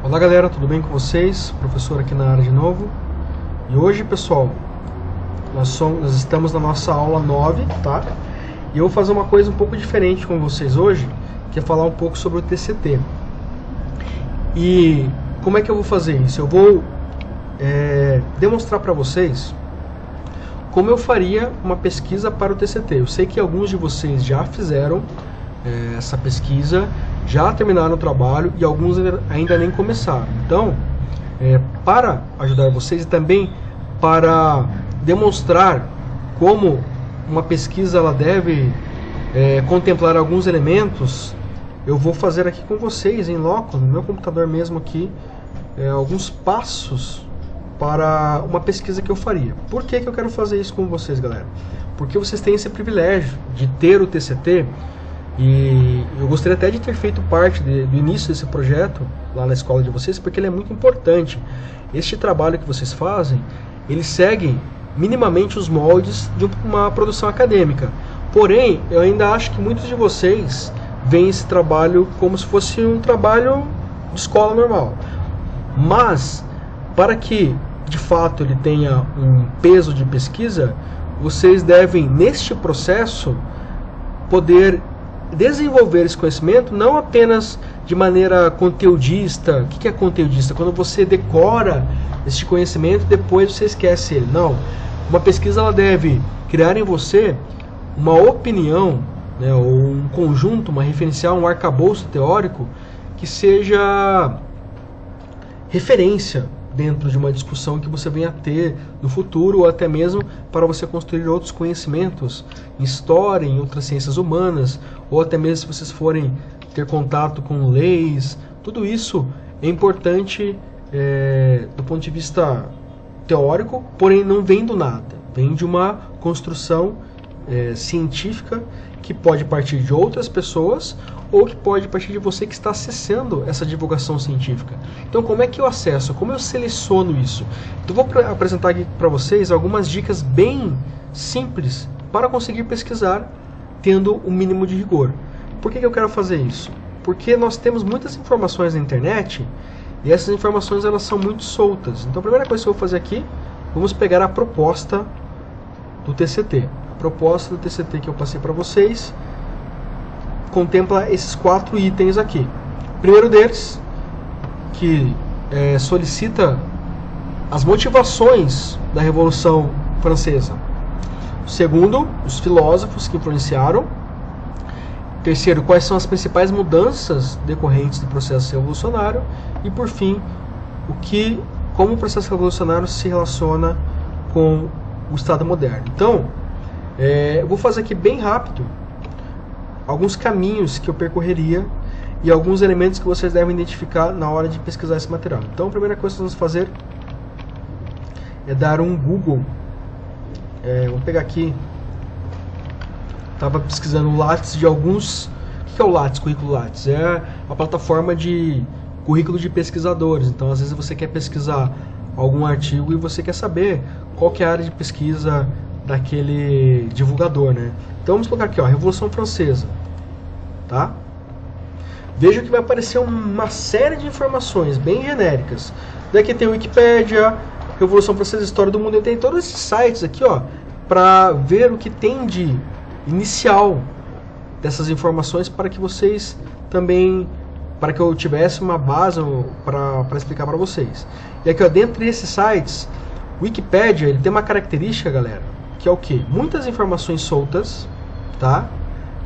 Olá galera, tudo bem com vocês? Professor aqui na área de novo. E hoje, pessoal, nós estamos na nossa aula 9, tá? E eu vou fazer uma coisa um pouco diferente com vocês hoje, que é falar um pouco sobre o TCT. E como é que eu vou fazer isso? Eu vou demonstrar para vocês como eu faria uma pesquisa para o TCT. Eu sei que alguns de vocês já fizeram essa pesquisa, já terminaram o trabalho e alguns ainda nem começaram. Então, para ajudar vocês e também para demonstrar como uma pesquisa ela deve contemplar alguns elementos, eu vou fazer aqui com vocês, em loco, no meu computador mesmo aqui, alguns passos para uma pesquisa que eu faria. Por que eu quero fazer isso com vocês, galera? Porque vocês têm esse privilégio de ter o TCT. E eu gostaria até de ter feito parte do início desse projeto lá na escola de vocês, porque ele é muito importante. Este trabalho que vocês fazem, ele segue minimamente os moldes de uma produção acadêmica. Porém, eu ainda acho que muitos de vocês veem esse trabalho como se fosse um trabalho de escola normal. Mas, para que de fato ele tenha um peso de pesquisa, vocês devem, neste processo, poder desenvolver esse conhecimento não apenas de maneira conteudista. O que é conteudista? Quando você decora este conhecimento e depois você esquece ele. Não. Uma pesquisa ela deve criar em você uma opinião, né, ou um conjunto, uma referencial, um arcabouço teórico que seja referência dentro de uma discussão que você venha a ter no futuro, ou até mesmo para você construir outros conhecimentos em história, em outras ciências humanas, ou até mesmo se vocês forem ter contato com leis. Tudo isso é importante do ponto de vista teórico, porém não vem do nada. Vem de uma construção científica que pode partir de outras pessoas ou que pode partir de você que está acessando essa divulgação científica. Então, como é que eu acesso? Como eu seleciono isso? Então, vou apresentar aqui para vocês algumas dicas bem simples para conseguir pesquisar tendo um mínimo de rigor. Por que eu quero fazer isso? Porque nós temos muitas informações na internet e essas informações elas são muito soltas. Então, a primeira coisa que eu vou fazer aqui, vamos pegar a proposta do TCT. A proposta do TCT que eu passei para vocês contempla esses 4 itens aqui. O primeiro deles, que solicita as motivações da Revolução Francesa. O segundo, os filósofos que influenciaram. O terceiro, quais são as principais mudanças decorrentes do processo revolucionário. E por fim, como o processo revolucionário se relaciona com o Estado moderno. Então, eu vou fazer aqui bem rápido alguns caminhos que eu percorreria e alguns elementos que vocês devem identificar na hora de pesquisar esse material. Então, a primeira coisa que nós vamos fazer é dar um Google. Vou pegar aqui, estava pesquisando o Lattes de alguns. O que é o Lattes, currículo Lattes? É a plataforma de currículo de pesquisadores. Então, às vezes você quer pesquisar algum artigo e você quer saber qual que é a área de pesquisa daquele divulgador, né? Então vamos colocar aqui, ó, Revolução Francesa, tá? Veja que vai aparecer uma série de informações bem genéricas. Daqui tem o Wikipédia, Revolução Francesa, História do Mundo. Tem todos esses sites aqui, ó, para ver o que tem de inicial dessas informações para que vocês também, para que eu tivesse uma base para explicar para vocês. E aqui, ó, dentro desses sites, o Wikipédia, ele tem uma característica, galera, que é o que? Muitas informações soltas, tá?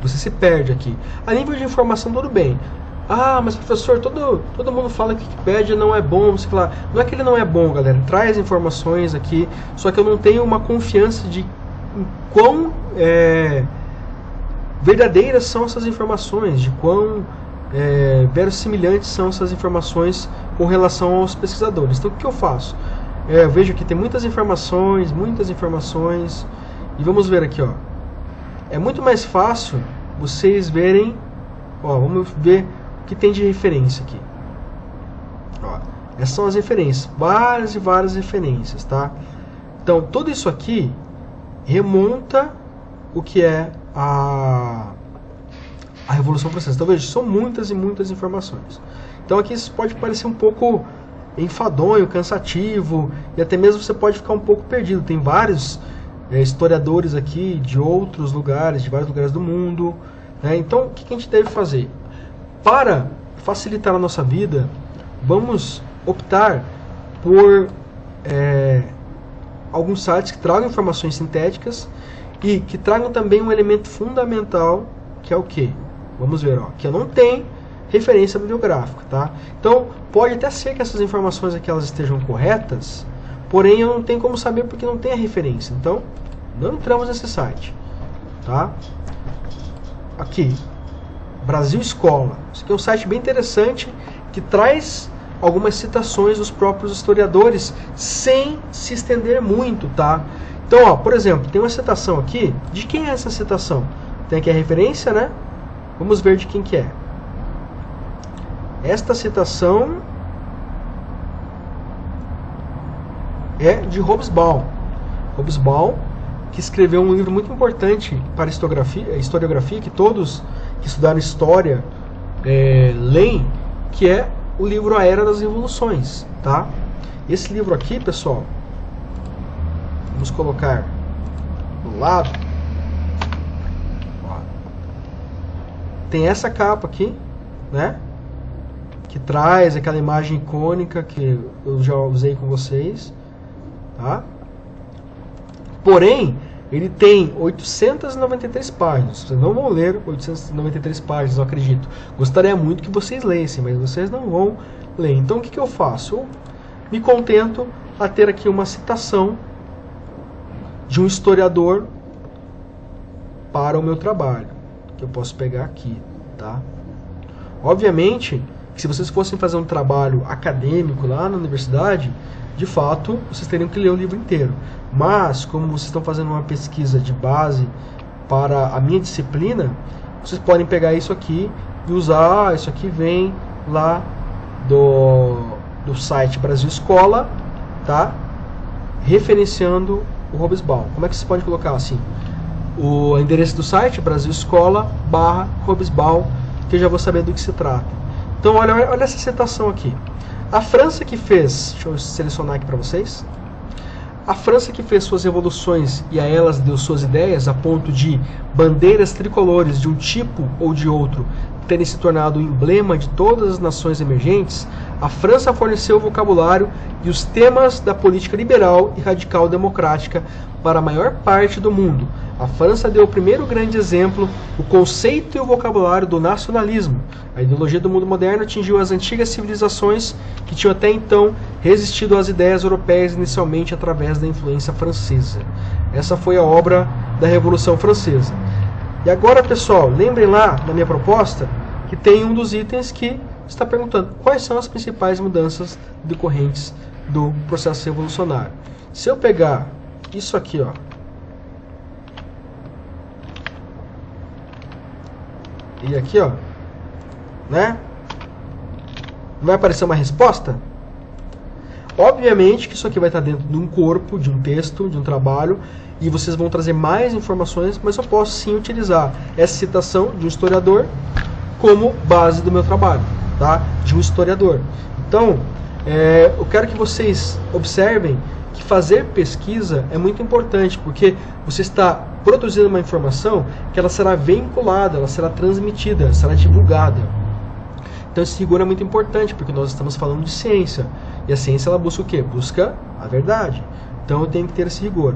Você se perde aqui. A nível de informação, tudo bem. Ah, mas professor, todo mundo fala que Wikipédia não é bom, sei lá. Não é que ele não é bom, galera. Traz informações aqui, só que eu não tenho uma confiança de quão verdadeiras são essas informações, de quão verossimilhantes são essas informações com relação aos pesquisadores. Então, o que eu faço? Eu vejo que tem muitas informações, e vamos ver aqui, ó. É muito mais fácil vocês verem, ó, vamos ver o que tem de referência aqui. Ó, essas são as referências, várias e várias referências, tá? Então, tudo isso aqui remonta o que é a Revolução Francesa. Então, veja, são muitas e muitas informações. Então aqui isso pode parecer um pouco enfadonho, cansativo, e até mesmo você pode ficar um pouco perdido. Tem vários historiadores aqui de outros lugares, de vários lugares do mundo, né? Então o que a gente deve fazer? Para facilitar a nossa vida, vamos optar por alguns sites que tragam informações sintéticas e que tragam também um elemento fundamental, que é o quê? Vamos ver, ó, que eu não tenho referência bibliográfica, tá? Então, pode até ser que essas informações aqui elas estejam corretas, porém eu não tenho como saber porque não tem a referência. Então, não entramos nesse site, tá? Aqui, Brasil Escola. Isso aqui é um site bem interessante que traz algumas citações dos próprios historiadores sem se estender muito, tá? Então, ó, por exemplo, tem uma citação aqui. De quem é essa citação? Tem aqui a referência, né? Vamos ver de quem que é. Esta citação é de Hobsbawm. Hobsbawm, que escreveu um livro muito importante para historiografia, que todos que estudaram história leem, que é o livro A Era das Revoluções, tá? Esse livro aqui, pessoal, vamos colocar do lado. Ó, tem essa capa aqui, né? Que traz aquela imagem icônica que eu já usei com vocês, tá? Porém, ele tem 893 páginas. Vocês não vão ler 893 páginas, eu acredito. Gostaria muito que vocês lessem, mas vocês não vão ler. Então, o que eu faço? Eu me contento a ter aqui uma citação de um historiador para o meu trabalho, que eu posso pegar aqui, tá? Obviamente, se vocês fossem fazer um trabalho acadêmico lá na universidade, de fato, vocês teriam que ler o livro inteiro. Mas, como vocês estão fazendo uma pesquisa de base para a minha disciplina, vocês podem pegar isso aqui e usar. Isso aqui vem lá do site Brasil Escola, tá? Referenciando o Hobsbawm. Como é que você pode colocar assim? O endereço do site, Brasil Escola/Hobsbawm, que eu já vou saber do que se trata. Então, olha essa citação aqui. A França que fez, deixa eu selecionar aqui para vocês. A França que fez suas revoluções e a elas deu suas ideias a ponto de bandeiras tricolores de um tipo ou de outro terem se tornado o emblema de todas as nações emergentes, a França forneceu o vocabulário e os temas da política liberal e radical democrática para a maior parte do mundo. A França deu o primeiro grande exemplo, o conceito e o vocabulário do nacionalismo. A ideologia do mundo moderno atingiu as antigas civilizações que tinham até então resistido às ideias europeias inicialmente através da influência francesa. Essa foi a obra da Revolução Francesa. E agora, pessoal, lembrem lá na minha proposta que tem um dos itens que está perguntando quais são as principais mudanças decorrentes do processo revolucionário. Se eu pegar isso aqui, ó, e aqui, ó, né? Vai aparecer uma resposta? Obviamente que isso aqui vai estar dentro de um corpo, de um texto, de um trabalho, e vocês vão trazer mais informações, mas eu posso sim utilizar essa citação de um historiador como base do meu trabalho, tá? De um historiador. Então, eu quero que vocês observem que fazer pesquisa é muito importante, porque você está produzindo uma informação que ela será vinculada, ela será transmitida, será divulgada. Então esse rigor é muito importante, porque nós estamos falando de ciência. E a ciência ela busca o quê? Busca a verdade. Então eu tenho que ter esse rigor.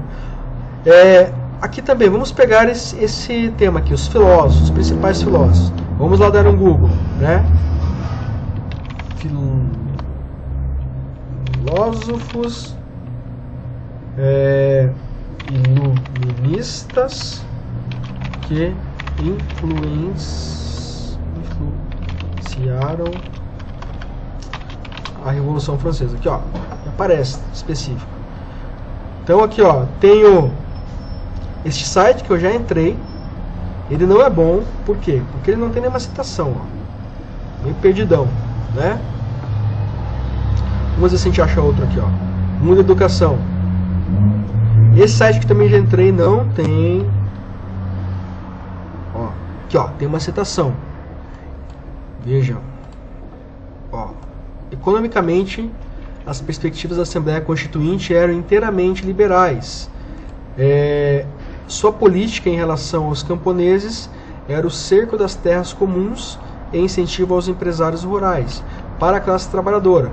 Aqui também, vamos pegar esse tema aqui, os filósofos, os principais filósofos. Vamos lá dar um Google, né? Filósofos iluministas que influenciaram a Revolução Francesa. Aqui, ó, aparece específico. Então aqui, ó, tenho este site que eu já entrei. Ele não é bom, por quê? Porque ele não tem nenhuma citação, ó. Meio perdidão, né? Vamos ver se a gente acha outro aqui, ó. Mundo Educação. Esse site que também já entrei não tem. Ó, aqui, ó, tem uma citação. Vejam. Ó, economicamente, as perspectivas da Assembleia Constituinte eram inteiramente liberais. Sua política em relação aos camponeses era o cerco das terras comuns e incentivo aos empresários rurais, para a classe trabalhadora.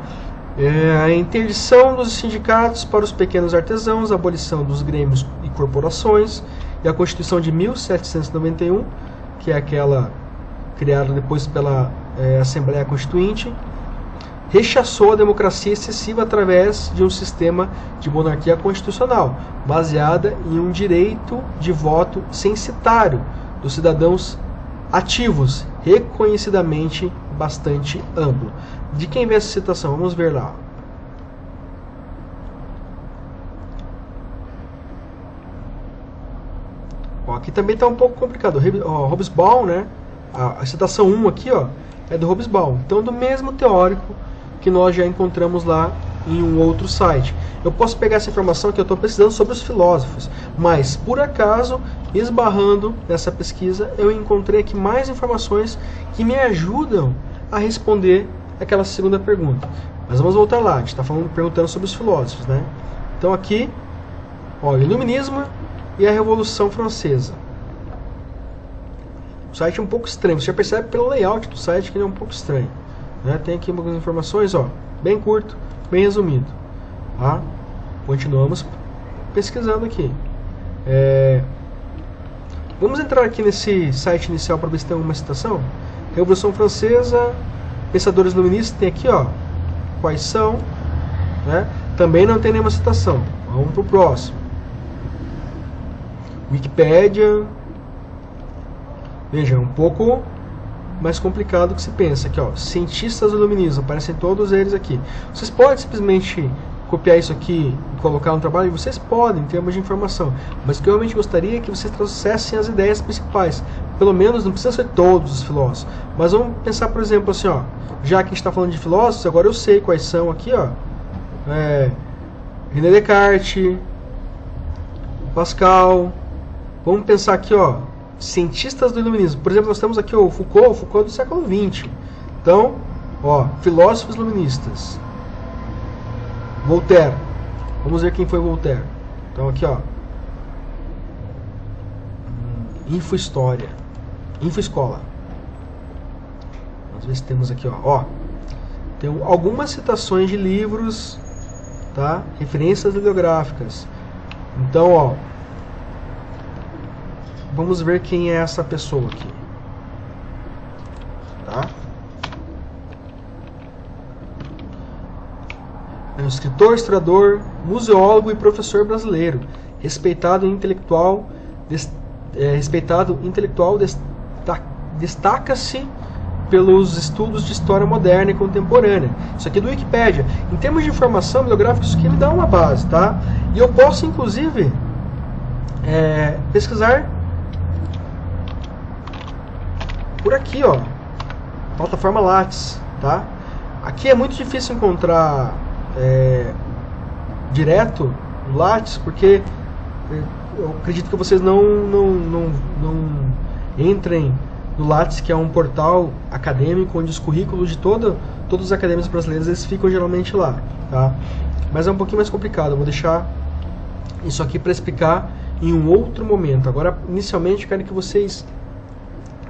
A interdição dos sindicatos para os pequenos artesãos, a abolição dos grêmios e corporações, e a Constituição de 1791, que é aquela criada depois pela Assembleia Constituinte, rechaçou a democracia excessiva através de um sistema de monarquia constitucional, baseada em um direito de voto censitário dos cidadãos ativos, reconhecidamente bastante amplo. De quem vem essa citação? Vamos ver lá. Ó, aqui também está um pouco complicado. Hobsbawm, né? A citação 1 aqui, ó, é do Hobsbawm. Então, do mesmo teórico que nós já encontramos lá em um outro site. Eu posso pegar essa informação que eu estou pesquisando sobre os filósofos, mas por acaso, esbarrando nessa pesquisa, eu encontrei aqui mais informações que me ajudam a responder aquela segunda pergunta. Mas vamos voltar lá, a gente está perguntando sobre os filósofos, né? Então aqui, olha, o Iluminismo e a Revolução Francesa. O site é um pouco estranho, você já percebe pelo layout do site que ele é um pouco estranho. Né? Tem aqui algumas informações, ó, bem curto, bem resumido. Tá? Continuamos pesquisando aqui. Vamos entrar aqui nesse site inicial para ver se tem alguma citação. Revolução Francesa, pensadores iluministas, tem aqui, ó, quais são. Né? Também não tem nenhuma citação. Vamos para o próximo. Wikipédia. Veja, um pouco mais complicado do que se pensa. Aqui, ó, cientistas iluministas, aparecem todos eles aqui. Vocês podem simplesmente copiar isso aqui e colocar no trabalho, e vocês podem, em termos de informação. Mas o que eu realmente gostaria é que vocês trouxessem as ideias principais. Pelo menos, não precisa ser todos os filósofos. Mas vamos pensar, por exemplo, assim, ó, já que a gente está falando de filósofos, agora eu sei quais são aqui, ó. René Descartes, Pascal. Vamos pensar aqui, ó, cientistas do iluminismo. Por exemplo, nós temos aqui o Foucault do século XX. Então, ó, filósofos iluministas. Voltaire. Vamos ver quem foi Voltaire. Então aqui, ó, Infohistória, Infoescola. Vamos ver se temos aqui, ó, tem algumas citações de livros, tá? Referências bibliográficas. Então, ó, vamos ver quem é essa pessoa aqui. Tá? É um escritor, historiador, museólogo e professor brasileiro. Respeitado intelectual, destaca-se pelos estudos de história moderna e contemporânea. Isso aqui é do Wikipédia. Em termos de informação bibliográfica, isso aqui me dá uma base, tá? E eu posso, inclusive, pesquisar por aqui, ó, plataforma Lattes, tá? Aqui é muito difícil encontrar direto no Lattes, porque eu acredito que vocês não entrem no Lattes, que é um portal acadêmico onde os currículos de todos os acadêmicos brasileiros eles ficam geralmente lá, tá? Mas é um pouquinho mais complicado. Eu vou deixar isso aqui para explicar em um outro momento. Agora, inicialmente, eu quero que vocês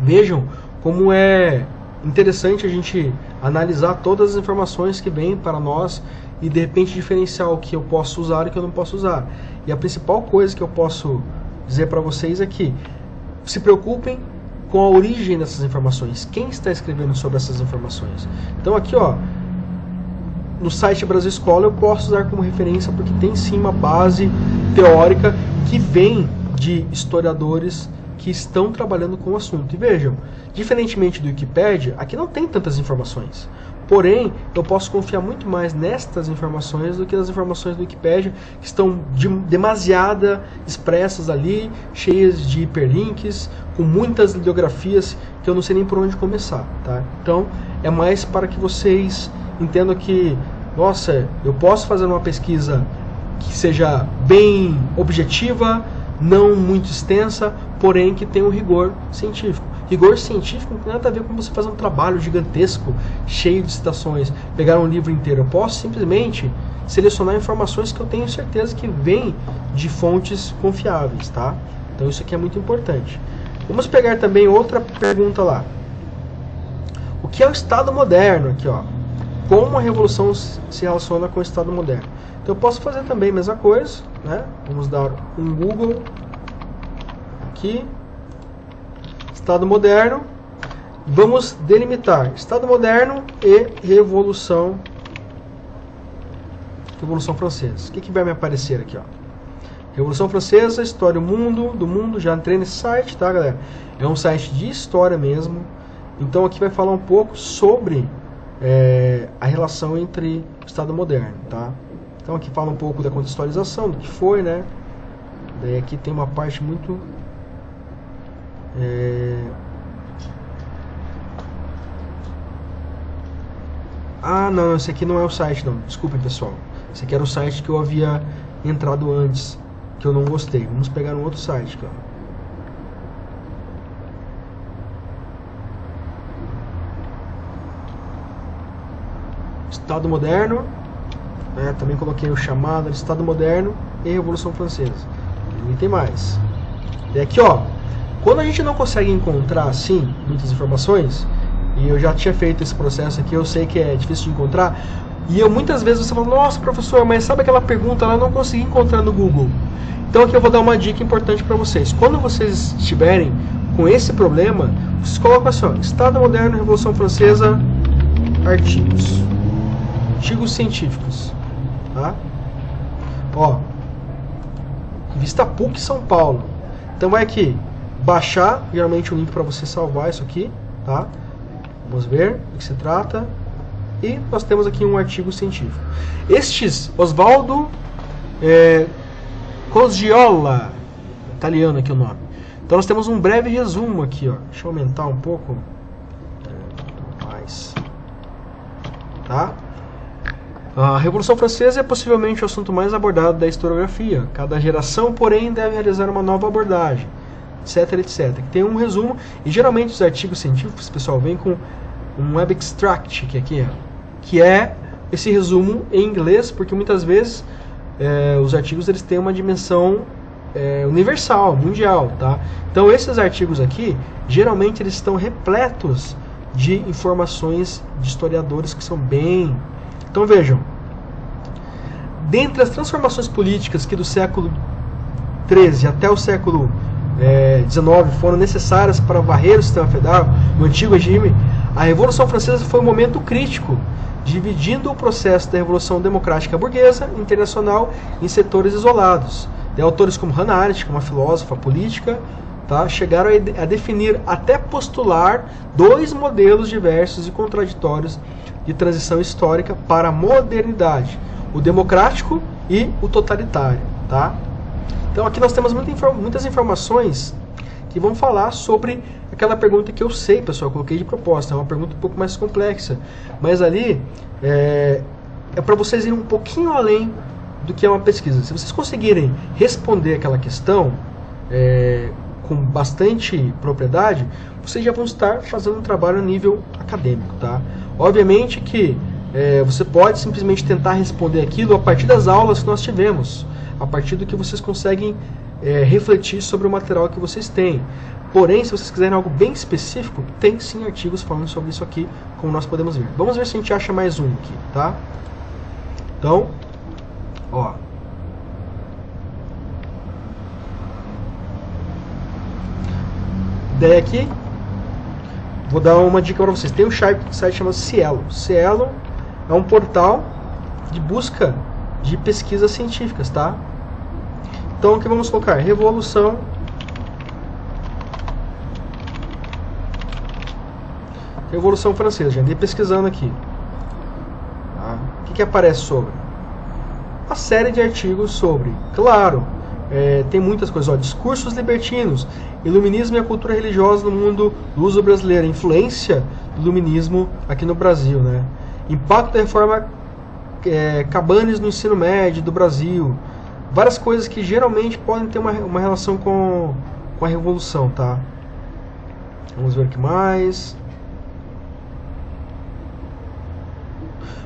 vejam como é interessante a gente analisar todas as informações que vêm para nós e de repente diferenciar o que eu posso usar e o que eu não posso usar. E a principal coisa que eu posso dizer para vocês é que se preocupem com a origem dessas informações. Quem está escrevendo sobre essas informações? Então aqui, ó, no site Brasil Escola eu posso usar como referência porque tem sim uma base teórica que vem de historiadores que estão trabalhando com o assunto. E vejam, diferentemente do Wikipédia, aqui não tem tantas informações. Porém, eu posso confiar muito mais nestas informações do que nas informações do Wikipédia, que estão demasiado expressas ali, cheias de hiperlinks, com muitas bibliografias que eu não sei nem por onde começar, tá? Então, é mais para que vocês entendam que, nossa, eu posso fazer uma pesquisa que seja bem objetiva, não muito extensa, porém que tenha um rigor científico. rigor científico não tem nada a ver com você fazer um trabalho gigantesco, cheio de citações, pegar um livro inteiro. Eu posso simplesmente selecionar informações que eu tenho certeza que vêm de fontes confiáveis, tá? Então isso aqui é muito importante. Vamos pegar também outra pergunta lá. O que é o Estado moderno aqui, ó? Como a revolução se relaciona com o Estado moderno? Então eu posso fazer também a mesma coisa, né? Vamos dar um Google aqui, Estado moderno, vamos delimitar Estado moderno e Revolução Francesa. O que vai me aparecer aqui, ó? Revolução Francesa, História do Mundo, já entrei nesse site, tá, galera? É um site de história mesmo. Então aqui vai falar um pouco sobre a relação entre o Estado moderno, tá? Então aqui fala um pouco da contextualização, do que foi, né? Daí aqui tem uma parte muito... Ah, não, esse aqui não é o site, não. Desculpem, pessoal. Esse aqui era o site que eu havia entrado antes, que eu não gostei. Vamos pegar um outro site aqui, ó. Estado moderno, né, também coloquei o chamado de Estado moderno e Revolução Francesa. E tem mais. E aqui, ó, quando a gente não consegue encontrar assim muitas informações, e eu já tinha feito esse processo aqui, eu sei que é difícil de encontrar, e eu muitas vezes você fala, nossa, professor, mas sabe aquela pergunta lá, eu não consegui encontrar no Google. Então aqui eu vou dar uma dica importante para vocês. Quando vocês estiverem com esse problema, vocês colocam assim, ó, Estado moderno, Revolução Francesa, artigos científicos, tá? Ó, revista PUC São Paulo. Então vai aqui, baixar, geralmente o link para você salvar isso aqui, tá? Vamos ver do que se trata. E nós temos aqui um artigo científico. Osvaldo Coggiola, italiano aqui o nome. Então nós temos um breve resumo aqui, ó. Deixa eu aumentar um pouco. Mais. Tá? A Revolução Francesa é possivelmente o assunto mais abordado da historiografia. Cada geração, porém, deve realizar uma nova abordagem, etc, etc. Tem um resumo, e geralmente os artigos científicos, pessoal, vêm com um abstract, que é esse resumo em inglês, porque muitas vezes os artigos eles têm uma dimensão universal, mundial, tá? Então esses artigos aqui, geralmente eles estão repletos de informações de historiadores que são bem... Então vejam, dentre as transformações políticas que do século XIII até o século XIX foram necessárias para varrer o sistema federal, o antigo regime, a Revolução Francesa foi um momento crítico, dividindo o processo da Revolução Democrática Burguesa Internacional em setores isolados. De autores como Hannah Arendt, uma filósofa política, tá, chegaram a definir, até postular, dois modelos diversos e contraditórios de transição histórica para a modernidade, o democrático e o totalitário. Tá? Então aqui nós temos muitas informações que vão falar sobre aquela pergunta que eu sei, pessoal, eu coloquei de proposta, é uma pergunta um pouco mais complexa, mas ali é para vocês irem um pouquinho além do que é uma pesquisa. Se vocês conseguirem responder aquela questão com bastante propriedade, vocês já vão estar fazendo um trabalho a nível acadêmico, tá? Obviamente que você pode simplesmente tentar responder aquilo a partir das aulas que nós tivemos, a partir do que vocês conseguem refletir sobre o material que vocês têm. Porém, se vocês quiserem algo bem específico, tem sim artigos falando sobre isso aqui, como nós podemos ver. Vamos ver se a gente acha mais um aqui, tá? Então, ó. Daí aqui, vou dar uma dica para vocês. Tem um site chamado Cielo. Cielo é um portal de busca de pesquisas científicas, tá? Então aqui vamos colocar Revolução Francesa. Já andei pesquisando aqui. Tá? O que aparece sobre? Uma série de artigos sobre, claro, tem muitas coisas, ó, discursos libertinos, iluminismo e a cultura religiosa no mundo luso-brasileiro, influência do iluminismo aqui no Brasil, né? Impacto da reforma Cabanes no ensino médio do Brasil, várias coisas que geralmente podem ter uma relação com a revolução, tá? Vamos ver o que mais.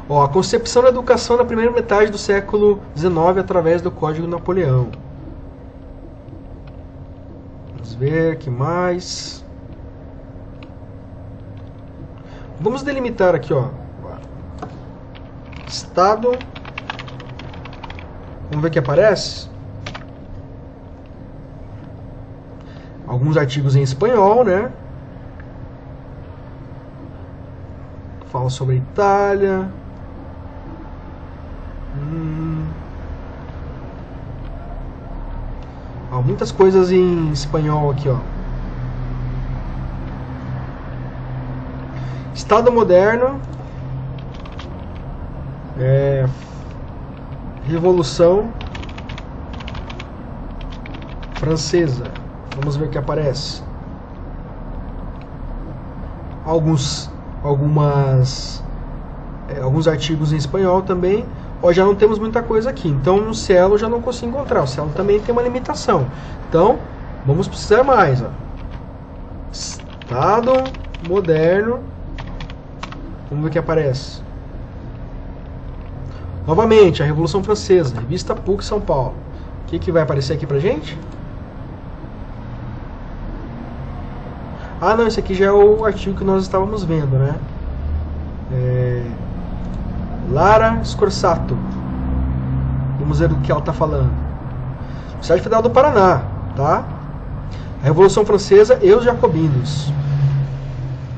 Ó, a concepção da educação na primeira metade do século XIX através do Código Napoleão. Vamos ver o que mais. Vamos delimitar aqui, ó. Estado. Vamos ver o que aparece. Alguns artigos em espanhol, né? Fala sobre a Itália. Ó, muitas coisas em espanhol aqui, ó. Estado moderno. Revolução Francesa. Vamos ver o que aparece. Alguns artigos em espanhol também. Ó, já não temos muita coisa aqui. Então no Cielo já não consigo encontrar. O Cielo também tem uma limitação. Então vamos precisar mais. Ó. Estado moderno. Vamos ver o que aparece. Novamente, a Revolução Francesa, revista PUC São Paulo. O que vai aparecer aqui pra gente? Ah, não, esse aqui já é o artigo que nós estávamos vendo, né? Lara Scorsato. Vamos ver do que ela está falando. Universidade Federal do Paraná, tá? A Revolução Francesa e os Jacobinos.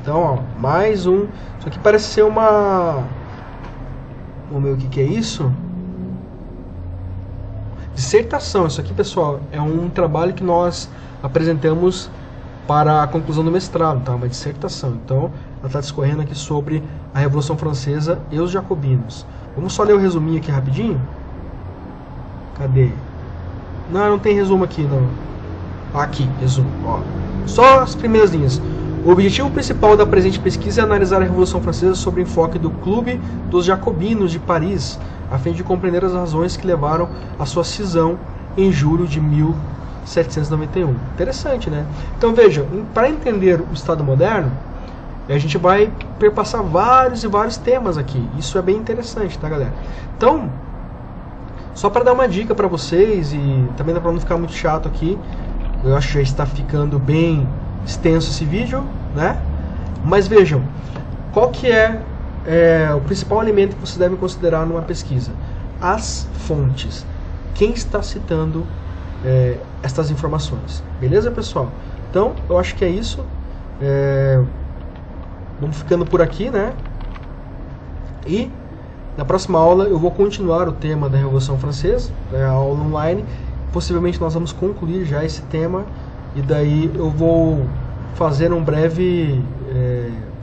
Então, ó, mais um. Isso aqui parece ser uma... Vamos ver o que é isso? Dissertação. Isso aqui, pessoal, é um trabalho que nós apresentamos para a conclusão do mestrado, tá? Uma dissertação. Então, ela está discorrendo aqui sobre a Revolução Francesa e os Jacobinos. Vamos só ler o resuminho aqui rapidinho? Cadê? Não tem resumo aqui, não. Aqui, resumo. Ó. Só as primeiras linhas. O objetivo principal da presente pesquisa é analisar a Revolução Francesa sob o enfoque do Clube dos Jacobinos de Paris, a fim de compreender as razões que levaram à sua cisão em julho de 1791. Interessante, né? Então veja, para entender o Estado moderno, a gente vai perpassar vários e vários temas aqui. Isso é bem interessante, tá, galera? Então, só para dar uma dica para vocês e também para não ficar muito chato aqui, eu acho que já está ficando bem extenso esse vídeo, né? Mas vejam, qual que é o principal elemento que você deve considerar numa pesquisa? As fontes. Quem está citando estas informações? Beleza, pessoal? Então, eu acho que é isso. Vamos ficando por aqui, né? E na próxima aula eu vou continuar o tema da Revolução Francesa, a aula online. Possivelmente nós vamos concluir já esse tema. E daí eu vou fazer um breve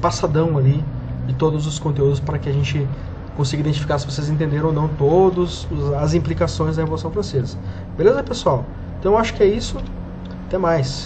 passadão ali de todos os conteúdos para que a gente consiga identificar se vocês entenderam ou não todas as implicações da Revolução Francesa. Beleza, pessoal? Então eu acho que é isso. Até mais.